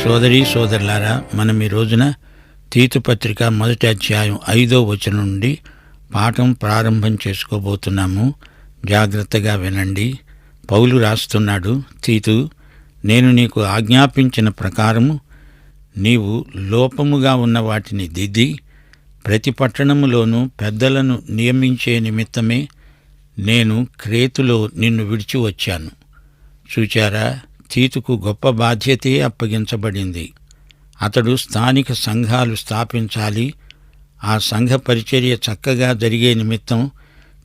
సోదరీ సోదరులారా, మనం ఈ రోజున తీతు పత్రిక మొదటి అధ్యాయం 5వ వచనం నుండి పాఠం ప్రారంభం చేసుకోబోతున్నాము. జాగ్రత్తగా వినండి. పౌలు రాస్తున్నాడు, తీతు, నేను నీకు ఆజ్ఞాపించిన ప్రకారము నీవు లోపముగా ఉన్న వాటిని దిద్ది ప్రతి పట్టణములోనూ పెద్దలను నియమించే నిమిత్తమే నేను క్రేతులో నిన్ను విడిచి వచ్చాను. చూచారా, తీతుకు గొప్ప బాధ్యతే అప్పగించబడింది. అతడు స్థానిక సంఘాలు స్థాపించాలి. ఆ సంఘ పరిచర్య చక్కగా జరిగే నిమిత్తం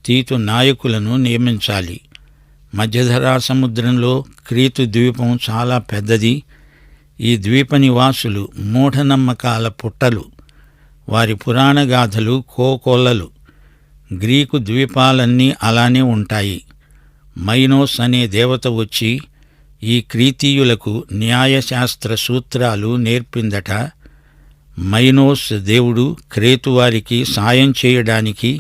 తీతు నాయకులను నియమించాలి. మధ్యధరా సముద్రంలో క్రీతు ద్వీపం చాలా పెద్దది. ఈ ద్వీప నివాసులు మూఢనమ్మకాల పుట్టలు. వారి పురాణగాథలు కోకొల్లలు. గ్రీకు ద్వీపాలన్నీ అలానే ఉంటాయి. మైనోస్ అనే దేవత వచ్చి ఈ క్రీతీయులకు న్యాయశాస్త్ర సూత్రాలు నేర్పిందట. మైనోస్ దేవుడు క్రేతువారికి సాయం చేయడానికి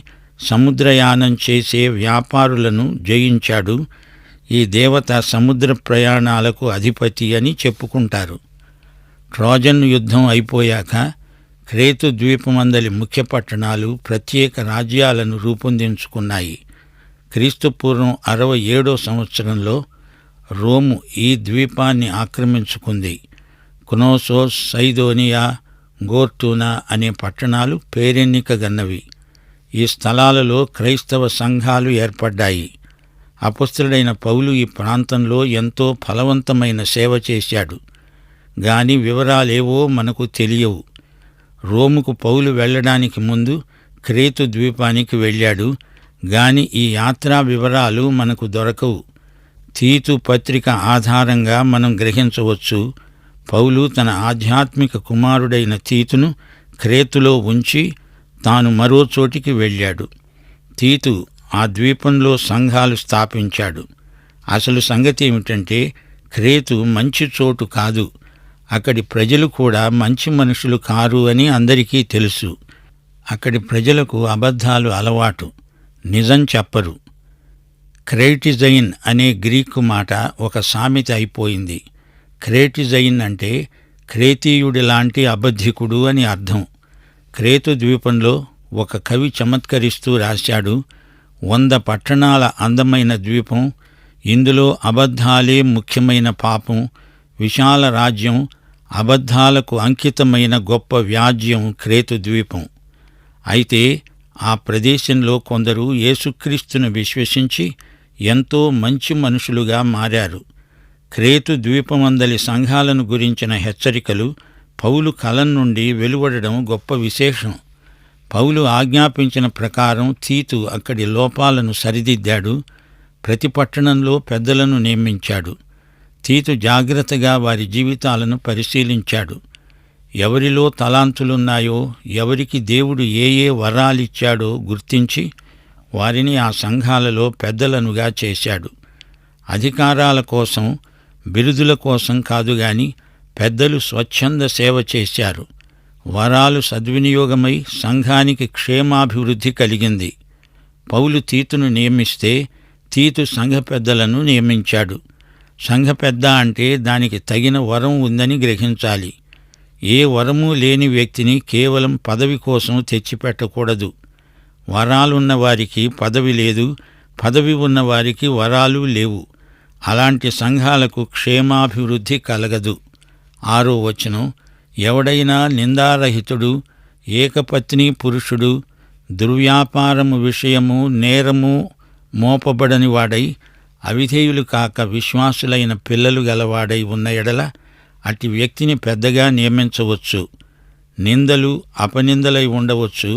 సముద్రయానం చేసే వ్యాపారులను జయించాడు. ఈ దేవత సముద్ర ప్రయాణాలకు అధిపతి అని చెప్పుకుంటారు. ట్రోజన్ యుద్ధం అయిపోయాక క్రేతు ద్వీపమందలి ముఖ్య పట్టణాలు ప్రత్యేక రాజ్యాలను రూపొందించుకున్నాయి. క్రీస్తుపూర్వం 67వ సంవత్సరంలో రోము ఈ ద్వీపాన్ని ఆక్రమించుకుంది. కునోసోస్, సైదోనియా, గోర్టూనా అనే పట్టణాలు పేరెన్నికగన్నవి. ఈ స్థలాలలో క్రైస్తవ సంఘాలు ఏర్పడ్డాయి. అపొస్తలుడైన పౌలు ఈ ప్రాంతంలో ఎంతో ఫలవంతమైన సేవ చేశాడు. గాని వివరాలేవో మనకు తెలియవు. రోముకు పౌలు వెళ్ళడానికి ముందు క్రేతు ద్వీపానికి వెళ్ళాడు. గాని ఈ యాత్రా వివరాలు మనకు దొరకవు. తీతు పత్రిక ఆధారంగా మనం గ్రహించవచ్చు, పౌలు తన ఆధ్యాత్మిక కుమారుడైన తీతును క్రేతులో ఉంచి తాను మరో చోటికి వెళ్ళాడు. తీతు ఆ ద్వీపంలో సంఘాలు స్థాపించాడు. అసలు సంగతి ఏమిటంటే, క్రేతు మంచి చోటు కాదు. అక్కడి ప్రజలు కూడా మంచి మనుషులు కారు అని అందరికీ తెలుసు. అక్కడి ప్రజలకు అబద్ధాలు అలవాటు, నిజం చెప్పరు. క్రేటిజైన్ అనే గ్రీకు మాట ఒక సామెత అయిపోయింది. క్రేటిజైన్ అంటే క్రేతీయుడి లాంటి అబద్ధికుడు అని అర్థం. క్రేతు ద్వీపంలో ఒక కవి చమత్కరిస్తూ రాశాడు, 100 పట్టణాల అందమైన ద్వీపం, ఇందులో అబద్ధాలే ముఖ్యమైన పాపం, విశాల రాజ్యం, అబద్ధాలకు అంకితమైన గొప్ప వ్యాజ్యం క్రేతు ద్వీపం. అయితే ఆ ప్రదేశంలో కొందరు యేసుక్రీస్తును విశ్వసించి ఎంతో మంచి మనుషులుగా మారారు. క్రేతు ద్వీపమందలి సంఘాలను గురించిన హెచ్చరికలు పౌలు కలం నుండి వెలువడడం గొప్ప విశేషం. పౌలు ఆజ్ఞాపించిన ప్రకారం తీతు అక్కడి లోపాలను సరిదిద్దాడు. ప్రతి పట్టణంలో పెద్దలను నియమించాడు. తీతు జాగ్రత్తగా వారి జీవితాలను పరిశీలించాడు. ఎవరిలో తలాంతులున్నాయో, ఎవరికి దేవుడు ఏ వరాలిచ్చాడో గుర్తించి వారిని ఆ సంఘాలలో పెద్దలనుగా చేశాడు. అధికారాల కోసం, బిరుదుల కోసం కాదుగాని పెద్దలు స్వచ్ఛంద సేవ చేశారు. వరాలు సద్వినియోగమై సంఘానికి క్షేమాభివృద్ధి కలిగింది. పౌలు తీతును నియమిస్తే తీతు సంఘ పెద్దలను నియమించాడు. సంఘ పెద్ద అంటే దానికి తగిన వరం ఉందని గ్రహించాలి. ఏ వరమూ లేని వ్యక్తిని కేవలం పదవి కోసం తెచ్చిపెట్టకూడదు. వరాలున్న వారికి పదవి లేదు, పదవి ఉన్నవారికి వరాలు లేవు. అలాంటి సంఘాలకు క్షేమాభివృద్ధి కలగదు. 6వ వచనం, ఎవడైనా నిందారహితుడు, ఏకపత్ని పురుషుడు, దుర్వ్యాపారము విషయము నేరము మోపబడని వాడై, అవిధేయులు కాక విశ్వాసులైన పిల్లలు గలవాడై ఉన్న ఎడల అట్టి వ్యక్తిని పెద్దగా నియమించవచ్చు. నిందలు అపనిందలై ఉండవచ్చు,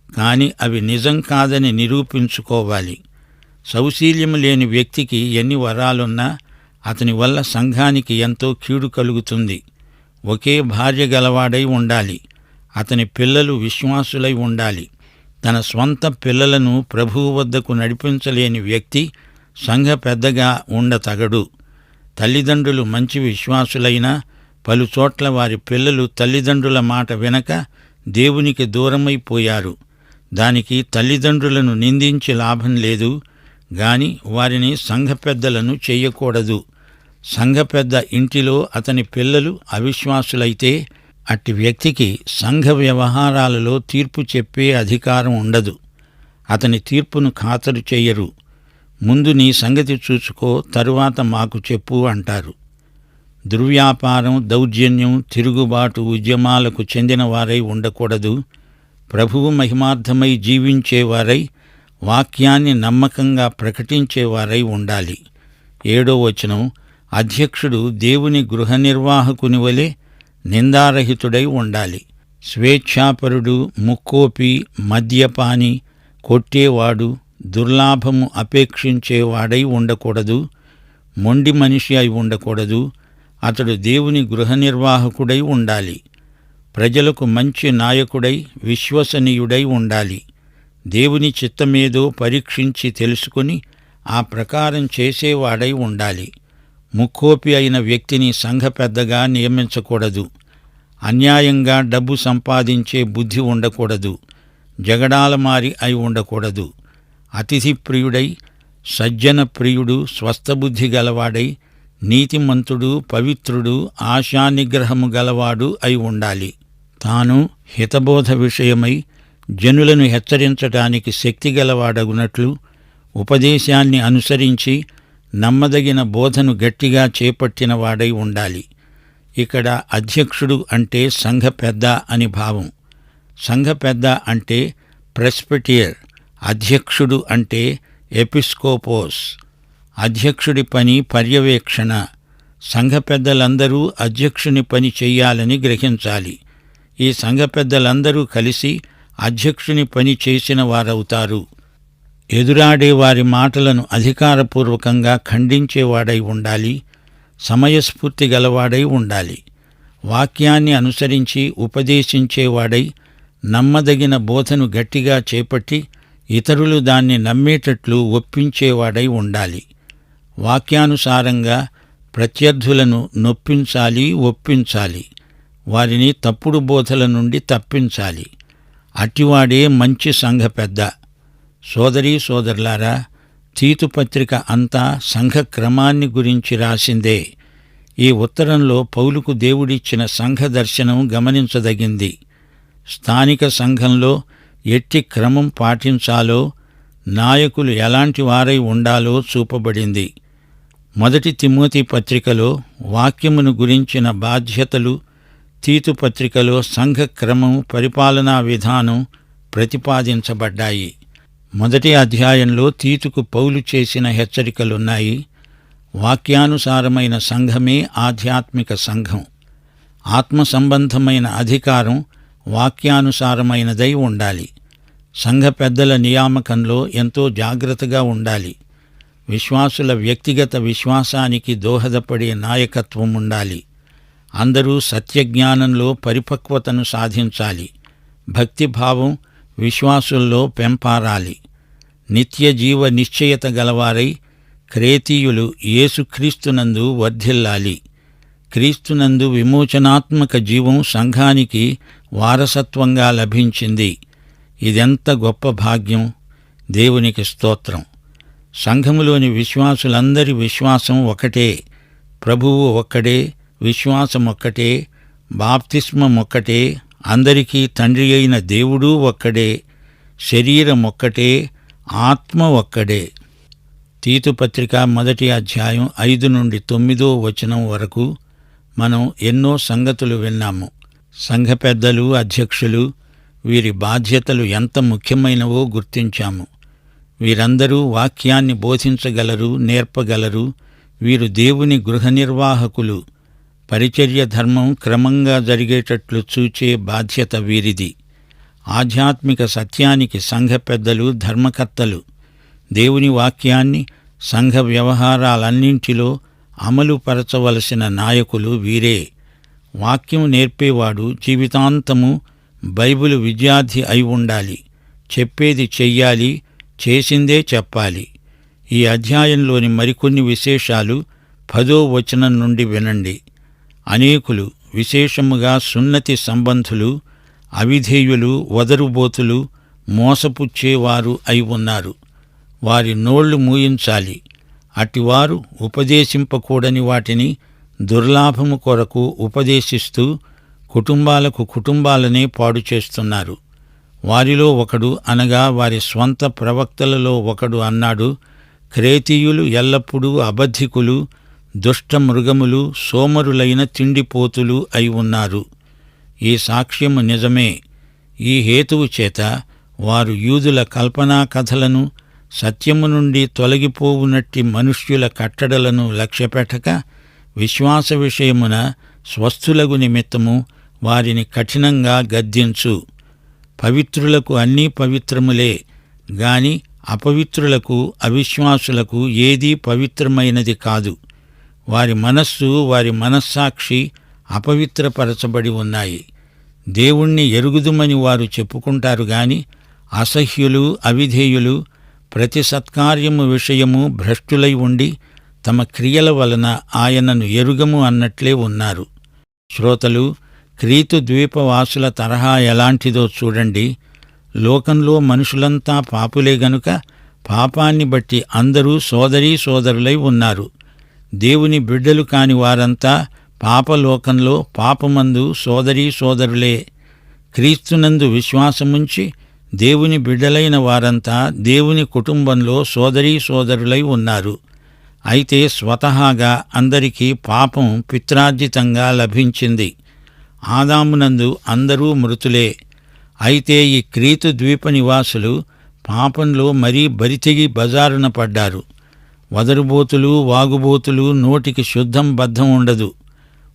కాని అవి నిజం కాదని నిరూపించుకోవాలి. సౌశీల్యము లేని వ్యక్తికి ఎన్ని వరాలున్నా అతని వల్ల సంఘానికి ఎంతో కీడు కలుగుతుంది. ఒకే భార్య గలవాడై ఉండాలి. అతని పిల్లలు విశ్వాసులై ఉండాలి. తన స్వంత పిల్లలను ప్రభువు వద్దకు నడిపించలేని వ్యక్తి సంఘ పెద్దగా ఉండతగడు. తల్లిదండ్రులు మంచి విశ్వాసులైనా పలుచోట్ల వారి పిల్లలు తల్లిదండ్రుల మాట వినక దేవునికి దూరమైపోయారు. దానికి తల్లిదండ్రులను నిందించి లాభం లేదు, గాని వారిని సంఘ పెద్దలను చెయ్యకూడదు. సంఘ పెద్ద ఇంటిలో అతని పిల్లలు అవిశ్వాసులైతే అట్టి వ్యక్తికి సంఘ వ్యవహారాలలో తీర్పు చెప్పే అధికారం ఉండదు. అతని తీర్పును ఖాతరు చెయ్యరు. ముందు నీ సంగతి చూసుకో, తరువాత మాకు చెప్పు అంటారు. దుర్వ్యాపారం, దౌర్జన్యం, తిరుగుబాటు ఉద్యమాలకు చెందినవారై ఉండకూడదు. ప్రభువు మహిమార్థమై జీవించేవారై, వాక్యాన్ని నమ్మకంగా ప్రకటించేవారై ఉండాలి. 7వ వచనం, అధ్యక్షుడు దేవుని గృహ నిర్వాహకుని వలె నిందారహితుడై ఉండాలి. స్వేచ్ఛాపరుడు, ముక్కోపి, మద్యపాని, కొట్టేవాడు, దుర్లాభము అపేక్షించేవాడై ఉండకూడదు. మొండి మనిషి అయి ఉండకూడదు. అతడు దేవుని గృహ నిర్వాహకుడై ఉండాలి. ప్రజలకు మంచి నాయకుడై, విశ్వసనీయుడై ఉండాలి. దేవుని చిత్తమేదో పరీక్షించి తెలుసుకుని ఆ ప్రకారం చేసేవాడై ఉండాలి. ముక్కోపి అయిన వ్యక్తిని సంఘ పెద్దగా నియమించకూడదు. అన్యాయంగా డబ్బు సంపాదించే బుద్ధి ఉండకూడదు. జగడాలమారి అయి ఉండకూడదు. అతిథి ప్రియుడై, సజ్జన ప్రియుడు, స్వస్థబుద్ధి గలవాడై, నీతిమంతుడు, పవిత్రుడు, ఆశానిగ్రహము గలవాడు అయి ఉండాలి. తాను హితబోధ విషయమై జనులను హెచ్చరించటానికి శక్తిగలవాడగునట్లు ఉపదేశాన్ని అనుసరించి నమ్మదగిన బోధను గట్టిగా చేపట్టినవాడై ఉండాలి. ఇక్కడ అధ్యక్షుడు అంటే సంఘ పెద్ద అని భావం. సంఘ పెద్ద అంటే ప్రెస్బిటియర్, అధ్యక్షుడు అంటే ఎపిస్కోపోస్. అధ్యక్షుడి పని పర్యవేక్షణ. సంఘ పెద్దలందరూ అధ్యక్షుని పని చెయ్యాలని గ్రహించాలి. ఈ సంఘ పెద్దలందరూ కలిసి అధ్యక్షుని పని చేసిన వారవుతారు. ఎదురాడే వారి మాటలను అధికారపూర్వకంగా ఖండించేవాడై ఉండాలి. సమయస్ఫూర్తి గలవాడై ఉండాలి. వాక్యాన్ని అనుసరించి ఉపదేశించేవాడై, నమ్మదగిన బోధను గట్టిగా చేపట్టి ఇతరులు దాన్ని నమ్మేటట్లు ఒప్పించేవాడై ఉండాలి. వాక్యానుసారంగా ప్రత్యర్థులను నొప్పించాలి, ఒప్పించాలి. వారిని తప్పుడు బోధల నుండి తప్పించాలి. అట్టివాడే మంచి సంఘ పెద్ద. సోదరీ సోదరులారా, తీతు పత్రిక అంతా సంఘ క్రమాన్ని గురించి రాసిందే. ఈ ఉత్తరంలో పౌలుకు దేవుడిచ్చిన సంఘ దర్శనం గమనించదగింది. స్థానిక సంఘంలో ఎట్టి క్రమం పాటించాలో, నాయకులు ఎలాంటి వారై ఉండాలో చూపబడింది. 1 తిమోతి పత్రికలో వాక్యమును గురించిన బాధ్యతలు, తీతు పత్రికలో సంఘ క్రమం, పరిపాలనా విధానం ప్రతిపాదించబడ్డాయి. 1వ అధ్యాయంలో తీతుకు పౌలు చేసిన హెచ్చరికలున్నాయి. వాక్యానుసారమైన సంఘమే ఆధ్యాత్మిక సంఘం. ఆత్మ సంబంధమైన అధికారం వాక్యానుసారమైనదై ఉండాలి. సంఘ పెద్దల నియామకంలో ఎంతో జాగ్రత్తగా ఉండాలి. విశ్వాసుల వ్యక్తిగత విశ్వాసానికి దోహదపడే నాయకత్వం ఉండాలి. అందరూ సత్యజ్ఞానంలో పరిపక్వతను సాధించాలి. భక్తిభావం విశ్వాసుల్లో పెంపారాలి. నిత్య జీవ నిశ్చయత గలవారై క్రేతీయులు యేసుక్రీస్తునందు వర్ధిల్లాలి. క్రీస్తునందు విమోచనాత్మక జీవం సంఘానికి వారసత్వంగా లభించింది. ఇదెంత గొప్ప భాగ్యం! దేవునికి స్తోత్రం. సంఘములోని విశ్వాసులందరి విశ్వాసం ఒకటే, ప్రభువు ఒక్కడే, విశ్వాసం ఒక్కటే, బాప్తిస్మం ఒక్కటే, అందరికీ తండ్రి అయిన దేవుడూ ఒక్కడే, శరీరం ఒక్కటే, ఆత్మ ఒక్కడే. తీతు పత్రిక 1వ అధ్యాయం 5 నుండి 9వ వచనం వరకు మనం ఎన్నో సంగతులు విన్నాము. సంఘ పెద్దలు, అధ్యక్షులు, వీరి బాధ్యతలు ఎంత ముఖ్యమైనవో గుర్తించాము. వీరందరూ వాక్యాన్ని బోధించగలరు, నేర్పగలరు. వీరు దేవుని గృహ నిర్వాహకులు. పరిచర్య ధర్మం క్రమంగా జరిగేటట్లు చూచే బాధ్యత వీరిది. ఆధ్యాత్మిక సత్యానికి సంఘ పెద్దలు ధర్మకర్తలు. దేవుని వాక్యాన్ని సంఘ వ్యవహారాలన్నింటిలో అమలుపరచవలసిన నాయకులు వీరే. వాక్యం నేర్పేవాడు జీవితాంతము బైబిలు విద్యార్థి అయి ఉండాలి. చెప్పేది చెయ్యాలి, చేసిందే చెప్పాలి. ఈ అధ్యాయంలోని మరికొన్ని విశేషాలు 10వ వచనం నుండి వినండి. అనేకులు, విశేషముగా సున్నతి సంబంధులు, అవిధేయులు, వదరుబోతులు, మోసపుచ్చేవారు అయి ఉన్నారు. వారి నోళ్లు మూయించాలి. అట్టివారు ఉపదేశింపకూడని వాటిని దుర్లాభము కొరకు ఉపదేశిస్తూ కుటుంబాలనే పాడు చేస్తున్నారు. వారిలో ఒకడు, అనగా వారి స్వంత ప్రవక్తలలో ఒకడు అన్నాడు, క్రేతీయులు ఎల్లప్పుడూ అబద్ధికులు, దుష్ట మృగములు, సోమరులైన తిండిపోతులు అయి ఉన్నారు. ఈ సాక్ష్యము నిజమే. ఈ హేతువు చేత వారు యూదుల కల్పనా కథలను, సత్యము నుండి తొలగిపోవునట్టి మనుష్యుల కట్టడలను లక్ష్యపెట్టక విశ్వాస విషయమున స్వస్థులగు నిమిత్తము వారిని కఠినంగా గద్దించు. పవిత్రులకు అన్నీ పవిత్రములే గాని అపవిత్రులకు, అవిశ్వాసులకు ఏదీ పవిత్రమైనది కాదు. వారి మనస్సు, వారి మనస్సాక్షి అపవిత్రపరచబడి ఉన్నాయి. దేవుణ్ణి ఎరుగుదుమని వారు చెప్పుకుంటారు గాని అసహ్యులు, అవిధేయులు, ప్రతి సత్కార్యము విషయము భ్రష్టులై ఉండి తమ క్రియల వలన ఆయనను ఎరుగము అన్నట్లే ఉన్నారు. శ్రోతలు, క్రీతు ద్వీపవాసుల తరహా ఎలాంటిదో చూడండి. లోకంలో మనుషులంతా పాపులే గనుక పాపాన్ని బట్టి అందరూ సోదరీ సోదరులై ఉన్నారు. దేవుని బిడ్డలు కాని వారంతా పాపలోకంలో పాపమందు సోదరీ సోదరులే. క్రీస్తునందు విశ్వాసముంచి దేవుని బిడ్డలైన వారంతా దేవుని కుటుంబంలో సోదరీ సోదరులై ఉన్నారు. అయితే స్వతహాగా అందరికీ పాపం పిత్రార్జితంగా లభించింది. ఆదామునందు అందరూ మృతులే. అయితే ఈ క్రీతు ద్వీప నివాసులు పాపంలో మరీ బరితెగి బజారున పడ్డారు. వదరుబోతులు, వాగుబోతులు, నోటికి శుద్ధం బద్ధం ఉండదు.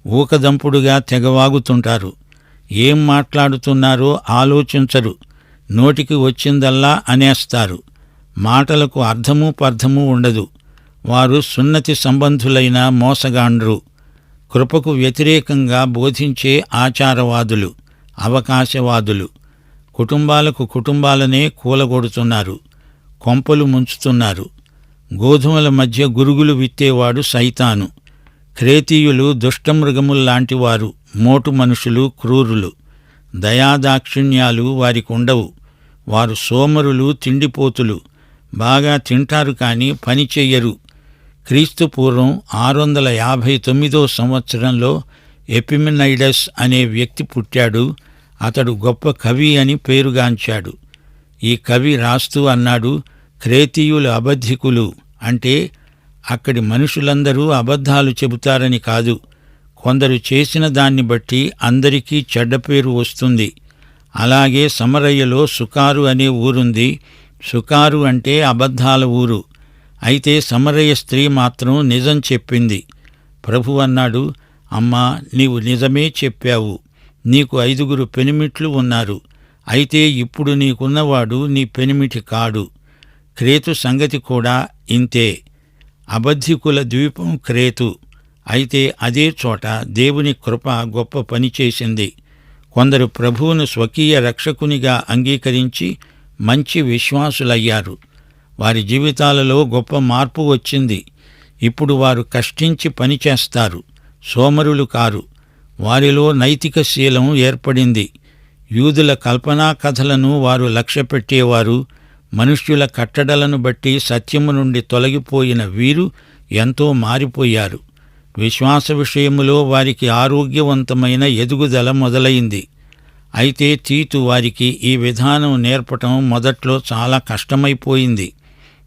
ఊకదంపుడుగా తెగవాగుతుంటారు. ఏం మాట్లాడుతున్నారో ఆలోచించరు. నోటికి వచ్చిందల్లా అనేస్తారు. మాటలకు అర్థమూ పర్థమూ ఉండదు. వారు సున్నతి సంబంధులైన మోసగాండ్రు. కృపకు వ్యతిరేకంగా బోధించే ఆచారవాదులు, అవకాశవాదులు. కుటుంబాలనే కూలగొడుతున్నారు. కొంపలు ముంచుతున్నారు. గోధుమల మధ్య గురుగులు విత్తేవాడు సైతాను. క్రేతీయులు దుష్టమృగముల్లాంటివారు, మోటు మనుషులు, క్రూరులు. దయాదాక్షిణ్యాలు వారికుండవు. వారు సోమరులు, తిండిపోతులు. బాగా తింటారు కాని పని చెయ్యరు. క్రీస్తు పూర్వం 659 సంవత్సరంలో ఎపిమెనైడస్ అనే వ్యక్తి పుట్టాడు. అతడు గొప్ప కవి అని పేరుగాంచాడు. ఈ కవి రాస్తూ అన్నాడు, క్రేతీయులు అబద్ధికులు అంటే అక్కడి మనుషులందరూ అబద్ధాలు చెబుతారని కాదు. కొందరు చేసిన దాన్ని బట్టి అందరికీ చెడ్డపేరు వస్తుంది. అలాగే సమరయ్యలో సుకారు అనే ఊరుంది. సుకారు అంటే అబద్ధాల ఊరు. అయితే సమరయ్య స్త్రీ మాత్రం నిజం చెప్పింది. ప్రభు అన్నాడు, అమ్మా, నీవు నిజమే చెప్పావు. నీకు 5 పెనిమిట్లు ఉన్నారు. అయితే ఇప్పుడు నీకున్నవాడు నీ పెనిమిటి కాడు. క్రేతు సంగతి కూడా ఇంతే. అబద్ధికుల ద్వీపం క్రేతు. అయితే అదే చోట దేవుని కృప గొప్ప పని చేసింది. కొందరు ప్రభువును స్వకీయ రక్షకునిగా అంగీకరించి మంచి విశ్వాసులయ్యారు. వారి జీవితాలలో గొప్ప మార్పు వచ్చింది. ఇప్పుడు వారు కష్టించి పనిచేస్తారు, సోమరులు కారు. వారిలో నైతిక శీలం ఏర్పడింది. యూదుల కల్పనా కథలను వారు లక్ష్యపెట్టేవారు. మనుష్యుల కట్టడలను బట్టి సత్యము నుండి తొలగిపోయిన వీరు ఎంతో మారిపోయారు. విశ్వాస విషయములో వారికి ఆరోగ్యవంతమైన ఎదుగుదల మొదలైంది. అయితే తీతు వారికి ఈ విధానం నేర్పటం మొదట్లో చాలా కష్టమైపోయింది.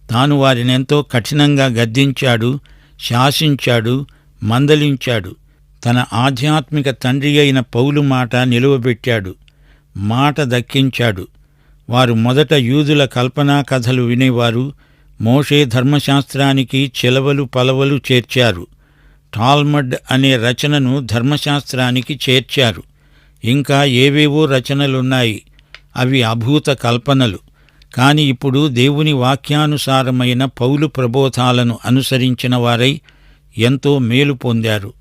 తాను వారినెంతో కఠినంగా గద్దించాడు, శాసించాడు, మందలించాడు. తన ఆధ్యాత్మిక తండ్రి అయిన పౌలు మాట నిలువబెట్టాడు, మాట దక్కించాడు. వారు మొదట యూదుల కల్పనా కథలు వినేవారు. మోషే ధర్మశాస్త్రానికి చిలవలు పలవలు చేర్చారు. టాల్మడ్ అనే రచనను ధర్మశాస్త్రానికి చేర్చారు. ఇంకా ఏవేవో రచనలున్నాయి. అవి అభూత కల్పనలు. కాని ఇప్పుడు దేవుని వాక్యానుసారమైన పౌలు ప్రబోధాలను అనుసరించిన వారై ఎంతో మేలు పొందారు.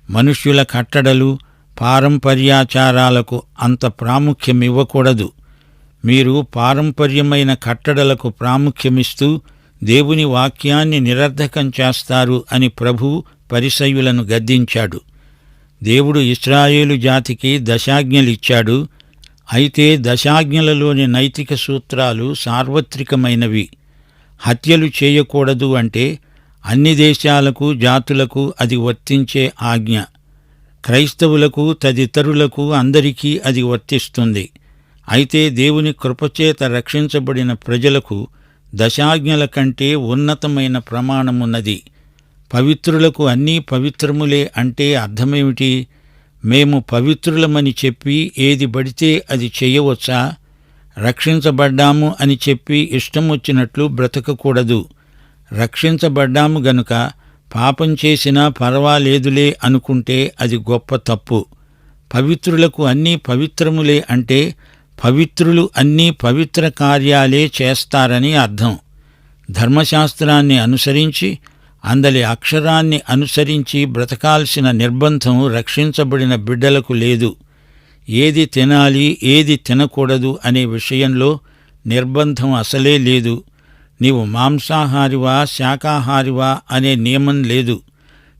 మనుష్యుల కట్టడలు, పారంపర్యాచారాలకు అంత ప్రాముఖ్యమివ్వకూడదు. మీరు పారంపర్యమైన కట్టడలకు ప్రాముఖ్యమిస్తూ దేవుని వాక్యాన్ని నిరర్ధకం చేస్తారు అని ప్రభువు పరిసయ్యులను గద్దించాడు. దేవుడు ఇశ్రాయేలు జాతికి దశాజ్ఞలిచ్చాడు. అయితే దశాజ్ఞలలోని నైతిక సూత్రాలు సార్వత్రికమైనవి. హత్యలు చేయకూడదు అంటే అన్ని దేశాలకు, జాతులకు అది వర్తించే ఆజ్ఞ. క్రైస్తవులకు, తదితరులకు అందరికీ అది వర్తిస్తుంది. అయితే దేవుని కృపచేత రక్షించబడిన ప్రజలకు దశాజ్ఞల కంటే ఉన్నతమైన ప్రమాణమున్నది. పవిత్రులకు అన్నీ పవిత్రములే అంటే అర్థమేమిటి? మేము పవిత్రులమని చెప్పి ఏది పడితే అది చెయ్యవచ్చా? రక్షించబడ్డాము అని చెప్పి ఇష్టమొచ్చినట్లు బ్రతకకూడదు. రక్షించబడ్డాము గనుక పాపం చేసినా పర్వాలేదులే అనుకుంటే అది గొప్ప తప్పు. పవిత్రులకు అన్నీ పవిత్రములే అంటే పవిత్రులు అన్నీ పవిత్ర కార్యాలే చేస్తారని అర్థం. ధర్మశాస్త్రాన్ని అనుసరించి, అందలి అక్షరాన్ని అనుసరించి బ్రతకాల్సిన నిర్బంధం రక్షించబడిన బిడ్డలకు లేదు. ఏది తినాలి, ఏది తినకూడదు అనే విషయంలో నిర్బంధం అసలే లేదు. నీవు మాంసాహారివా, శాకాహారివా అనే నియమం లేదు.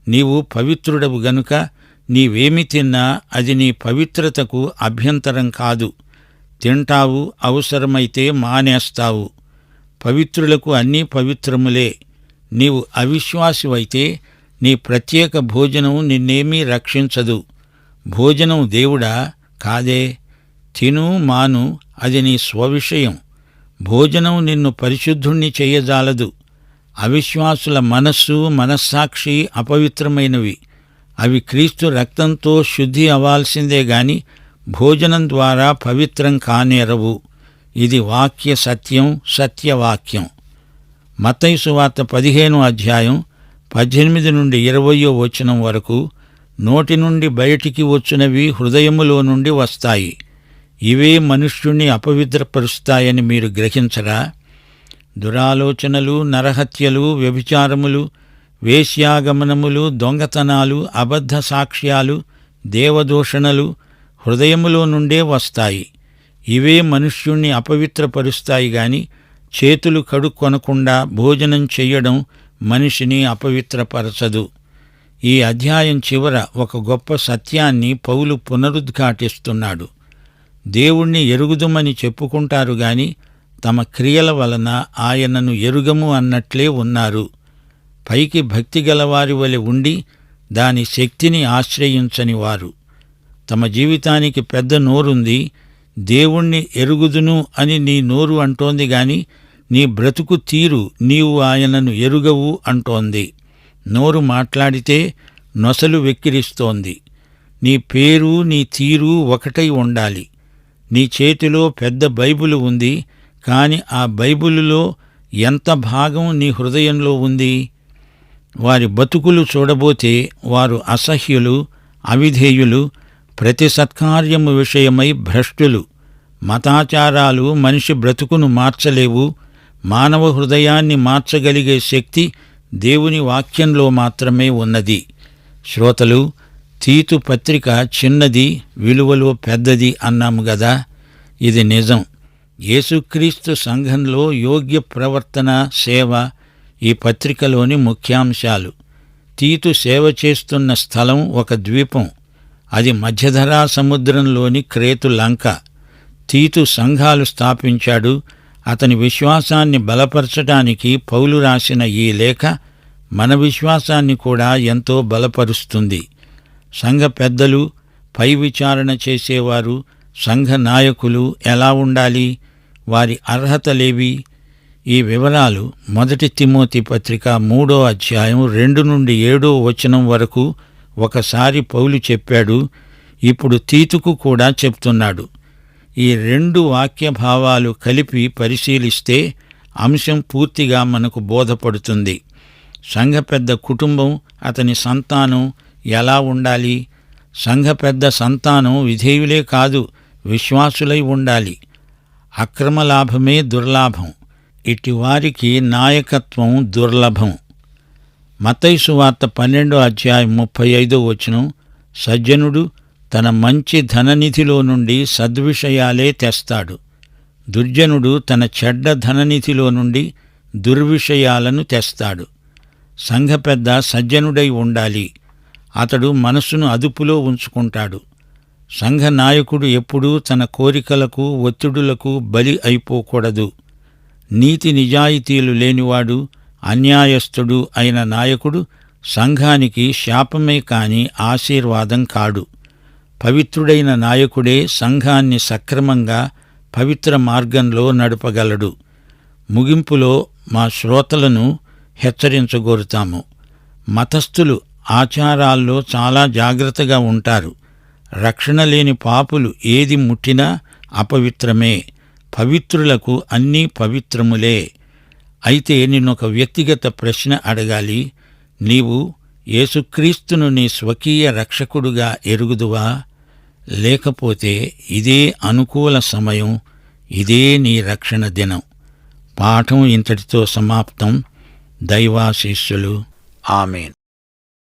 నీవు పవిత్రుడవు గనుక నీవేమి తిన్నా అది నీ పవిత్రతకు అభ్యంతరం కాదు. తింటావు, అవసరమైతే మానేస్తావు. పవిత్రులకు అన్నీ పవిత్రములే. నీవు అవిశ్వాసివైతే నీ ప్రత్యేక భోజనం నిన్నేమీ రక్షించదు. భోజనం దేవుడా? కాదే. తిను, మాను, అది నీ స్వవిషయం. భోజనం నిన్ను పరిశుద్ధుణ్ణి చెయ్యజాలదు. అవిశ్వాసుల మనస్సు, మనస్సాక్షి అపవిత్రమైనవి. అవి క్రీస్తు రక్తంతో శుద్ధి అవ్వాల్సిందే గాని భోజనం ద్వారా పవిత్రం కానేరవు. ఇది వాక్య సత్యం, సత్యవాక్యం. మత్తయి సువార్త 15వ అధ్యాయం 18 నుండి 20వ వచనం వరకు, నోటి నుండి బయటికి వచ్చునవి హృదయములో నుండి వస్తాయి, ఇవే మనుష్యుణ్ణి అపవిత్రపరుస్తాయని మీరు గ్రహించరా? దురాలోచనలు, నరహత్యలు, వ్యభిచారములు, వేశ్యాగమనములు, దొంగతనాలు, అబద్ధ సాక్ష్యాలు, దేవదూషణలు హృదయములో నుండే వస్తాయి. ఇవే మనుష్యుణ్ణి అపవిత్రపరుస్తాయి గాని చేతులు కడుక్కొనకుండా భోజనం చెయ్యడం మనిషిని అపవిత్రపరచదు. ఈ అధ్యాయం చివర ఒక గొప్ప సత్యాన్ని పౌలు పునరుద్ఘాటిస్తున్నాడు. దేవుణ్ణి ఎరుగుదుమని చెప్పుకుంటారు గాని తమ క్రియల వలన ఆయనను ఎరుగము అన్నట్లే ఉన్నారు. పైకి భక్తి గలవారి వలె ఉండి దాని శక్తిని ఆశ్రయించని వారు. తమ జీవితానికి పెద్ద నోరుంది, దేవుణ్ణి ఎరుగుదును అని నీ నోరు అంటోంది గాని నీ బ్రతుకు తీరు నీవు ఆయనను ఎరుగవు అంటోంది. నోరు మాట్లాడితే నొసలు వెక్కిరిస్తోంది. నీ పేరు, నీ తీరు ఒకటై ఉండాలి. నీ చేతిలో పెద్ద బైబిలు ఉంది, కాని ఆ బైబిలులో ఎంత భాగం నీ హృదయంలో ఉంది? వారి బతుకులు చూడబోతే వారు అసహ్యులు, అవిధేయులు, ప్రతి సత్కార్యము విషయమై భ్రష్టులు. మతాచారాలు మనిషి బ్రతుకును మార్చలేవు. మానవ హృదయాన్ని మార్చగలిగే శక్తి దేవుని వాక్యంలో మాత్రమే ఉన్నది. శ్రోతలు, తీతు పత్రిక చిన్నది, విలువలో పెద్దది అన్నాము గదా. ఇది నిజం. యేసుక్రీస్తు సంఘంలో యోగ్య ప్రవర్తన, సేవ ఈ పత్రికలోని ముఖ్యాంశాలు. తీతు సేవ చేస్తున్న స్థలం ఒక ద్వీపం. అది మధ్యధరా సముద్రంలోని క్రేతు లంక. తీతు సంఘాలు స్థాపించాడు. అతని విశ్వాసాన్ని బలపరచడానికి పౌలు రాసిన ఈ లేఖ మన విశ్వాసాన్ని కూడా ఎంతో బలపరుస్తుంది. సంఘ పెద్దలు, పై విచారణ చేసేవారు, సంఘ నాయకులు ఎలా ఉండాలి? వారి అర్హతలేవి? ఈ వివరాలు 1 తిమోతి పత్రిక 3వ అధ్యాయం 2 నుండి 7వ వచనం వరకు ఒకసారి పౌలు చెప్పాడు. ఇప్పుడు తీతుకు కూడా చెప్తున్నాడు. ఈ 2 వాక్యభావాలు కలిపి పరిశీలిస్తే అంశం పూర్తిగా మనకు బోధపడుతుంది. సంఘ పెద్ద కుటుంబం, అతని సంతానం ఎలా ఉండాలి? సంఘ పెద్ద సంతానం విధేయులే కాదు, విశ్వాసులై ఉండాలి. అక్రమ లాభమే దుర్లాభం. ఇటివారికి నాయకత్వం దుర్లభం. మత్తయి సువార్త 12వ అధ్యాయం 35వ వచనం, సజ్జనుడు తన మంచి ధననిధిలో నుండి సద్విషయాలే తెస్తాడు, దుర్జనుడు తన చెడ్డ ధననిధిలో నుండి దుర్విషయాలను తెస్తాడు. సంఘ పెద్ద సజ్జనుడై ఉండాలి. అతడు మనసును అదుపులో ఉంచుకుంటాడు. సంఘ నాయకుడు ఎప్పుడూ తన కోరికలకు, ఒత్తిడులకు బలి అయిపోకూడదు. నీతి నిజాయితీలు లేనివాడు, అన్యాయస్థుడు అయిన నాయకుడు సంఘానికి శాపమే కాని ఆశీర్వాదం కాడు. పవిత్రుడైన నాయకుడే సంఘాన్ని సక్రమంగా పవిత్ర మార్గంలో నడపగలడు. ముగింపులో మా శ్రోతలను హెచ్చరించగోరుతాము. మతస్థులు ఆచారాల్లో చాలా జాగ్రత్తగా ఉంటారు. రక్షణ లేని పాపులు ఏది ముట్టినా అపవిత్రమే. పవిత్రులకు అన్నీ పవిత్రములే. అయితే నిన్నొక వ్యక్తిగత ప్రశ్న అడగాలి. నీవు యేసుక్రీస్తును నీ స్వకీయ రక్షకుడుగా ఎరుగుదువా? లేకపోతే ఇదే అనుకూల సమయం, ఇదే నీ రక్షణ దినం. పాఠం ఇంతటితో సమాప్తం. దైవాశీస్సులు. ఆమేన్.